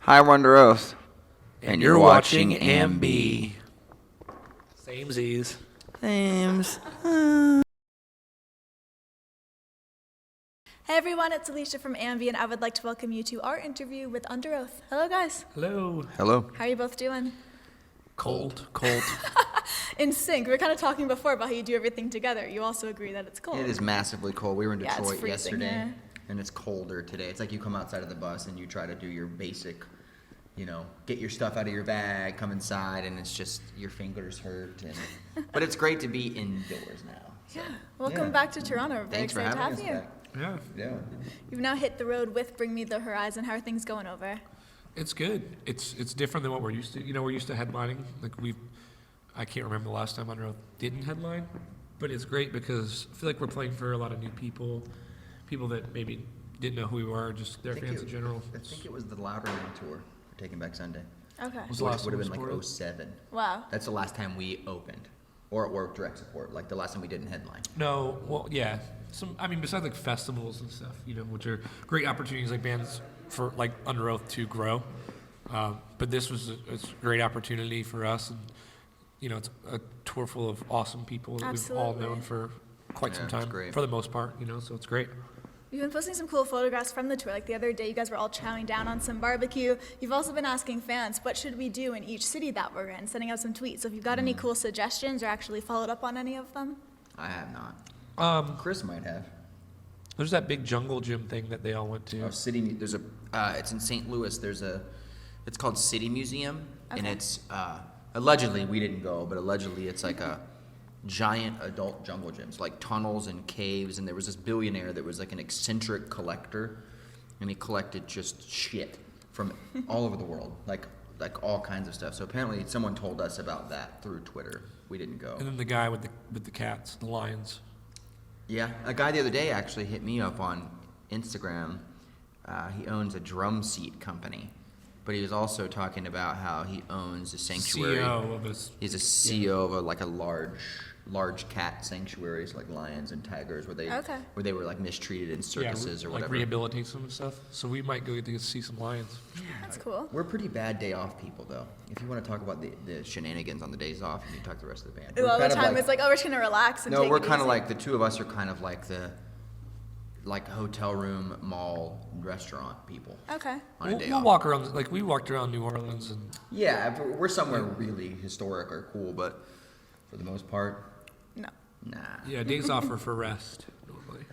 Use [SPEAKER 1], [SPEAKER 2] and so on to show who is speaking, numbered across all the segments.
[SPEAKER 1] Hi, we're Underoath.
[SPEAKER 2] And you're watching AMBY.
[SPEAKER 3] Samesies.
[SPEAKER 1] Names.
[SPEAKER 4] Hey everyone, it's Alicia from AMBY, and I would like to welcome you to our interview with Underoath. Hello guys.
[SPEAKER 3] Hello.
[SPEAKER 1] Hello.
[SPEAKER 4] How are you both doing?
[SPEAKER 3] Cold.
[SPEAKER 4] In sync. We were kind of talking before about how you do everything together. You also agree that it's cold.
[SPEAKER 1] It is massively cold. We were in
[SPEAKER 4] Yeah, it's
[SPEAKER 1] Detroit
[SPEAKER 4] freezing
[SPEAKER 1] yesterday,
[SPEAKER 4] here.
[SPEAKER 1] and it's colder today. It's like you come outside of the bus and you try to do your basic, get your stuff out of your bag, come inside, and it's just your fingers hurt. But it's great to be indoors now. So,
[SPEAKER 4] Yeah. Welcome back to Toronto. We're very
[SPEAKER 1] Thanks for
[SPEAKER 4] excited
[SPEAKER 1] having
[SPEAKER 4] to
[SPEAKER 1] us
[SPEAKER 4] have you.
[SPEAKER 1] back.
[SPEAKER 3] Yeah.
[SPEAKER 1] Yeah.
[SPEAKER 4] You've now hit the road with Bring Me the Horizon. How are things going over?
[SPEAKER 3] It's good. It's different than what we're used to. We're used to headlining. I can't remember the last time Underoath didn't headline, but it's great because I feel like we're playing for a lot of new people that maybe didn't know who we were, just their fans in general.
[SPEAKER 1] I think it was the Louder Man tour for Taking Back Sunday.
[SPEAKER 4] Okay.
[SPEAKER 3] Was the last
[SPEAKER 1] Would have
[SPEAKER 3] one
[SPEAKER 1] been like
[SPEAKER 3] supported?
[SPEAKER 1] 07.
[SPEAKER 4] Wow.
[SPEAKER 1] That's the last time we opened. Or direct support, like the last time we didn't headline.
[SPEAKER 3] No, well, yeah. Besides like festivals and stuff, which are great opportunities like bands for like Underoath to grow. But this was a great opportunity for us, and it's a tour full of awesome people that we've all
[SPEAKER 4] Absolutely.
[SPEAKER 3] known for quite some
[SPEAKER 1] Yeah, it's
[SPEAKER 3] time,
[SPEAKER 1] great.
[SPEAKER 3] for the most part. So it's great.
[SPEAKER 4] You've been posting some cool photographs from the tour. Like the other day, you guys were all chowing down on some barbecue. You've also been asking fans, what should we do in each city that we're in, sending out some tweets. So if you've got any cool suggestions or actually followed up on any of them.
[SPEAKER 1] I have not. Chris might have.
[SPEAKER 3] There's that big jungle gym thing that they all went to.
[SPEAKER 1] Oh, there's it's in St. Louis. It's called City Museum, and
[SPEAKER 4] Okay.
[SPEAKER 1] it's, allegedly, we didn't go, but allegedly it's like a giant adult jungle gym. It's like tunnels and caves, and there was this billionaire that was like an eccentric collector, and he collected just shit from all over the world, like all kinds of stuff. So apparently someone told us about that through Twitter. We didn't go.
[SPEAKER 3] And then the guy with the cats, the lions.
[SPEAKER 1] Yeah, a guy the other day actually hit me up on Instagram. He owns a drum seat company, but he was also talking about how he owns a sanctuary.
[SPEAKER 3] CEO of a
[SPEAKER 1] He's a CEO of a large cat sanctuaries like lions and tigers where they were like mistreated in circuses or
[SPEAKER 3] like
[SPEAKER 1] whatever.
[SPEAKER 3] rehabilitate some and stuff. So we might go to see some lions.
[SPEAKER 4] That's cool.
[SPEAKER 1] We're pretty bad day off people though. If you want to talk about the shenanigans on the days off, you need to talk to the rest of the band.
[SPEAKER 4] A lot of the
[SPEAKER 1] kind
[SPEAKER 4] time it's like, oh, we're just going to relax and
[SPEAKER 1] No,
[SPEAKER 4] take
[SPEAKER 1] we're
[SPEAKER 4] it
[SPEAKER 1] kind of
[SPEAKER 4] easy.
[SPEAKER 1] like the two of us are kind of like the hotel room, mall, restaurant people.
[SPEAKER 4] Okay.
[SPEAKER 1] On a day
[SPEAKER 3] We'll
[SPEAKER 1] off.
[SPEAKER 3] walk around, like we walked around New Orleans and
[SPEAKER 1] Yeah, if we're somewhere really historic or cool, but for the most part,
[SPEAKER 4] No.
[SPEAKER 1] nah.
[SPEAKER 3] yeah, days off are for rest normally.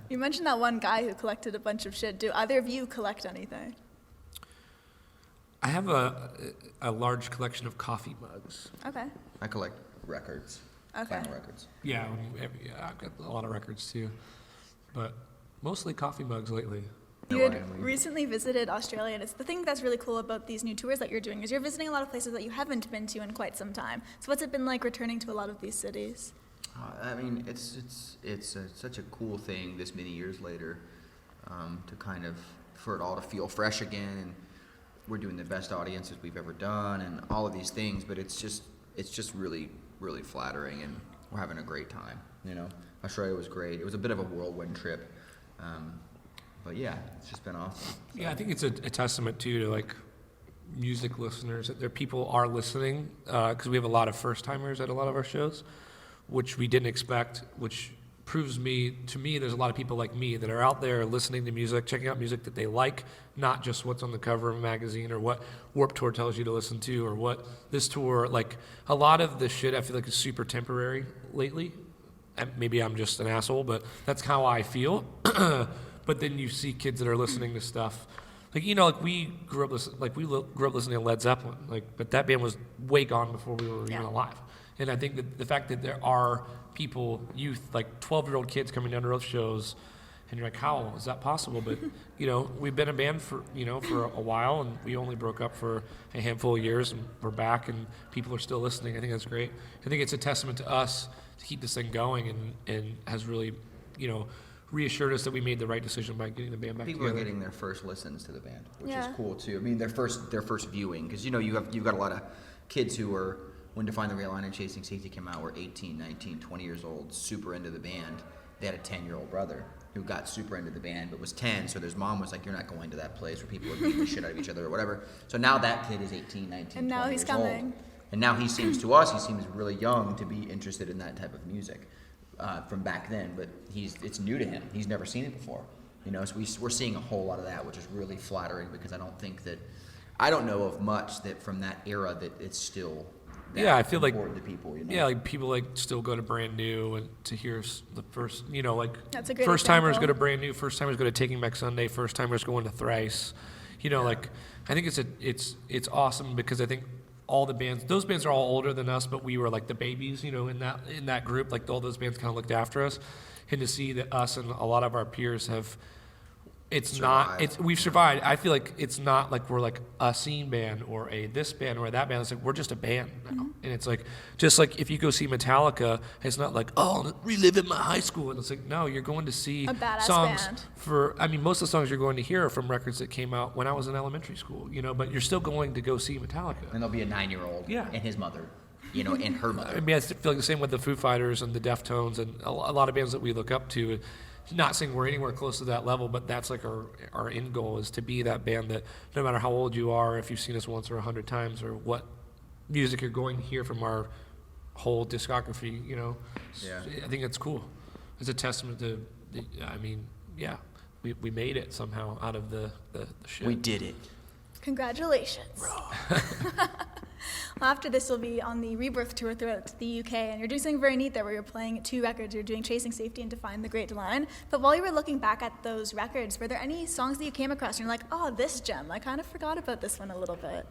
[SPEAKER 4] You mentioned that one guy who collected a bunch of shit. Do either of you collect anything?
[SPEAKER 3] I have a large collection of coffee mugs.
[SPEAKER 4] Okay.
[SPEAKER 1] I collect records.
[SPEAKER 4] Okay.
[SPEAKER 1] Vinyl records.
[SPEAKER 3] Yeah, I've got a lot of records too, but mostly coffee mugs lately.
[SPEAKER 4] You
[SPEAKER 1] No, I
[SPEAKER 4] had
[SPEAKER 1] mean-
[SPEAKER 4] recently visited Australia, and it's the thing that's really cool about these new tours that you're doing is you're visiting a lot of places that you haven't been to in quite some time. So what's it been like returning to a lot of these cities?
[SPEAKER 1] It's such a cool thing this many years later, to kind of for it all to feel fresh again, and we're doing the best audiences we've ever done, and all of these things. But it's just really really flattering, and we're having a great time. Australia was great. It was a bit of a whirlwind trip, but yeah, it's just been awesome.
[SPEAKER 3] Yeah, I think it's a testament too to like music listeners that people are listening because we have a lot of first timers at a lot of our shows, which we didn't expect, which proves to me there's a lot of people like me that are out there listening to music, checking out music that they like, not just what's on the cover of a magazine or what Warped Tour tells you to listen to or what this tour, like a lot of the shit I feel like is super temporary lately. And maybe I'm just an asshole, but that's how I feel. But then you see kids that are listening to stuff like we grew up listening to Led Zeppelin, but that band was way gone before we were even alive. And I think that the fact that there are people, youth, like 12-year-old kids coming to Underoath shows, and you're like, how is that possible? But we've been a band for a while, and we only broke up for a handful of years, and we're back, and people are still listening. I think that's great. I think it's a testament to us to keep this thing going, and has really reassured us that we made the right decision by getting the band back
[SPEAKER 1] People
[SPEAKER 3] together.
[SPEAKER 1] are getting their first listens to the band, which
[SPEAKER 4] Yeah.
[SPEAKER 1] is cool too. I mean, their first viewing, because you've got a lot of kids who were, when Define the Real and Chasing Safety came out, were 18, 19, 20 years old, super into the band. They had a 10-year-old brother, who got super into the band but was 10, so his mom was like, you're not going to that place where people are beating the shit out of each other or whatever. So now that kid is 18, 19,
[SPEAKER 4] And now
[SPEAKER 1] 20
[SPEAKER 4] he's
[SPEAKER 1] years
[SPEAKER 4] coming.
[SPEAKER 1] old. And now he seems to us, he seems really young to be interested in that type of music from back then, but it's new to him. He's never seen it before. You know, so we're seeing a whole lot of that, which is really flattering because I don't know of much that from that era that it's still that
[SPEAKER 3] Yeah, I feel like
[SPEAKER 1] important to people. You know?
[SPEAKER 3] Yeah, like people like still go to Brand New and to hear the first, you know, like
[SPEAKER 4] That's a great
[SPEAKER 3] first timers
[SPEAKER 4] example.
[SPEAKER 3] go to Brand New, first timers go to Taking Back Sunday, first timers going to Thrice. You know, like I think it's awesome because I think all the bands, those bands are all older than us, but we were like the babies, you know, in that group. Like all those bands kind of looked after us, and to see that us and a lot of our peers have. We've survived. I feel like it's not like we're like a scene band or a this band or that band. It's like we're just a band now. And it's like, just like if you go see Metallica, it's not like, oh, reliving my high school. And it's like, no, you're going to see
[SPEAKER 4] A badass
[SPEAKER 3] songs
[SPEAKER 4] band.
[SPEAKER 3] most of the songs you're going to hear are from records that came out when I was in elementary school, you know, but you're still going to go see Metallica.
[SPEAKER 1] And there'll be a 9-year-old and his mother, you know, and her mother.
[SPEAKER 3] I mean, I feel like the same with the Foo Fighters and the Deftones and a lot of bands that we look up to. Not saying we're anywhere close to that level, but that's like our end goal is to be that band that no matter how old you are, if you've seen us once or 100 times, or what music you're going to hear from our whole discography, you know,
[SPEAKER 1] Yeah.
[SPEAKER 3] I think it's cool. It's a testament to, we made it somehow out of the shit.
[SPEAKER 1] We did it.
[SPEAKER 4] Congratulations. Well, after this, you'll be on the Rebirth tour throughout the UK, and you're doing something very neat there where you're playing 2 records. You're doing Chasing Safety and Define the Great Line. But while you were looking back at those records, were there any songs that you came across and you're like, oh, this gem, I kind of forgot about this one a little bit?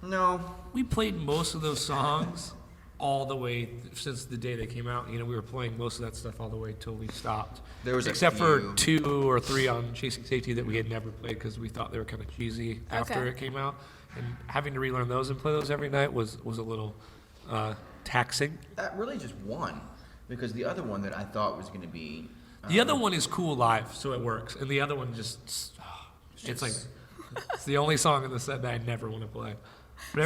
[SPEAKER 1] No.
[SPEAKER 3] We played most of those songs all the way since the day they came out. You know, we were playing most of that stuff all the way till we stopped.
[SPEAKER 1] There was
[SPEAKER 3] except
[SPEAKER 1] for
[SPEAKER 3] 2 or 3 on Chasing Safety that we had never played because we thought they were kind of cheesy after
[SPEAKER 4] Okay.
[SPEAKER 3] it came out. And having to relearn those and play those every night was a little taxing.
[SPEAKER 1] That really just one, because the other one that I thought was going to be.
[SPEAKER 3] The other one is cool live, so it works. And the other one it's like, it's the only song in the set that I never want to play. But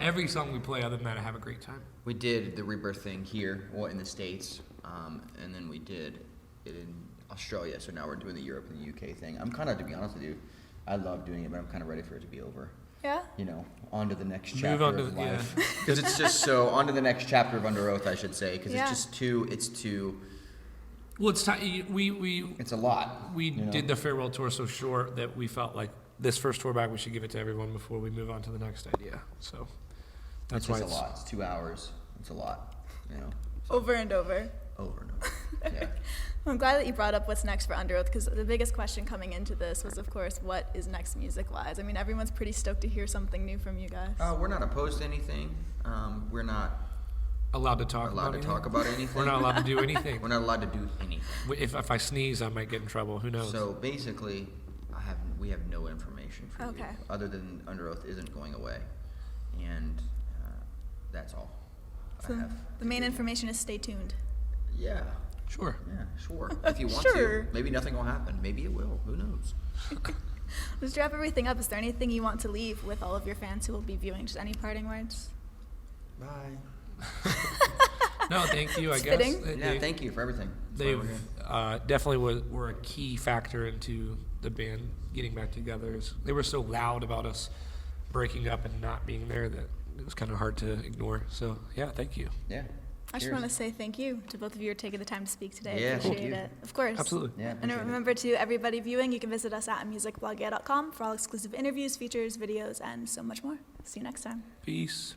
[SPEAKER 3] every song we play other than that, I have a great time.
[SPEAKER 1] We did the Rebirth thing here, in the States, and then we did it in Australia. So now we're doing the Europe and the UK thing. I'm kind of, to be honest with you, I love doing it, but I'm kind of ready for it to be over.
[SPEAKER 4] Yeah?
[SPEAKER 1] You know, on to the next
[SPEAKER 3] Move
[SPEAKER 1] chapter
[SPEAKER 3] on to
[SPEAKER 1] of
[SPEAKER 3] the-
[SPEAKER 1] life. Because it's just so, on to the next chapter of Underoath, I should say, because
[SPEAKER 4] Yeah.
[SPEAKER 1] it's too,
[SPEAKER 3] Well, it's time. We
[SPEAKER 1] it's a lot.
[SPEAKER 3] We
[SPEAKER 1] you know?
[SPEAKER 3] did the farewell tour so short that we felt like this first tour back, we should give it to everyone before we move on to the next idea. So that's
[SPEAKER 1] It's
[SPEAKER 3] why
[SPEAKER 1] just a lot. It's 2 hours. It's a lot, you know,
[SPEAKER 4] Over and over.
[SPEAKER 1] over and over. Yeah.
[SPEAKER 4] I'm glad that you brought up what's next for Underoath, because the biggest question coming into this was, of course, what is next music-wise? I mean, everyone's pretty stoked to hear something new from you guys.
[SPEAKER 1] We're not opposed to anything. We're not
[SPEAKER 3] allowed to talk
[SPEAKER 1] allowed
[SPEAKER 3] about
[SPEAKER 1] to
[SPEAKER 3] anything.
[SPEAKER 1] talk about anything.
[SPEAKER 3] We're not allowed to do anything.
[SPEAKER 1] We're not allowed to do anything.
[SPEAKER 3] If I sneeze, I might get in trouble. Who knows?
[SPEAKER 1] So basically, we have no information for you,
[SPEAKER 4] Okay.
[SPEAKER 1] other than Underoath isn't going away, and that's all
[SPEAKER 4] So
[SPEAKER 1] I have.
[SPEAKER 4] the main information is stay tuned.
[SPEAKER 1] Yeah,
[SPEAKER 3] Sure.
[SPEAKER 1] sure. If you want
[SPEAKER 4] Sure.
[SPEAKER 1] to, maybe nothing will happen. Maybe it will. Who knows?
[SPEAKER 4] Just to wrap everything up, is there anything you want to leave with all of your fans who will be viewing? Just any parting words?
[SPEAKER 1] Bye.
[SPEAKER 3] No, thank you. I
[SPEAKER 4] Spitting?
[SPEAKER 3] guess
[SPEAKER 1] Yeah, thank you for everything. That's why
[SPEAKER 3] They've
[SPEAKER 1] we're here.
[SPEAKER 3] definitely were a key factor into the band getting back together. They were so loud about us breaking up and not being there that it was kind of hard to ignore. So yeah, thank you.
[SPEAKER 1] Yeah.
[SPEAKER 4] I just
[SPEAKER 1] Cheers.
[SPEAKER 4] want to say thank you to both of you for taking the time to speak today.
[SPEAKER 1] Yeah,
[SPEAKER 4] I
[SPEAKER 1] thank
[SPEAKER 4] appreciate
[SPEAKER 1] you.
[SPEAKER 4] it. Of course.
[SPEAKER 3] Absolutely.
[SPEAKER 1] Yeah.
[SPEAKER 4] And
[SPEAKER 1] appreciate it.
[SPEAKER 4] remember, to everybody viewing, you can visit us at musicblogger.com for all exclusive interviews, features, videos, and so much more. See you next time.
[SPEAKER 3] Peace.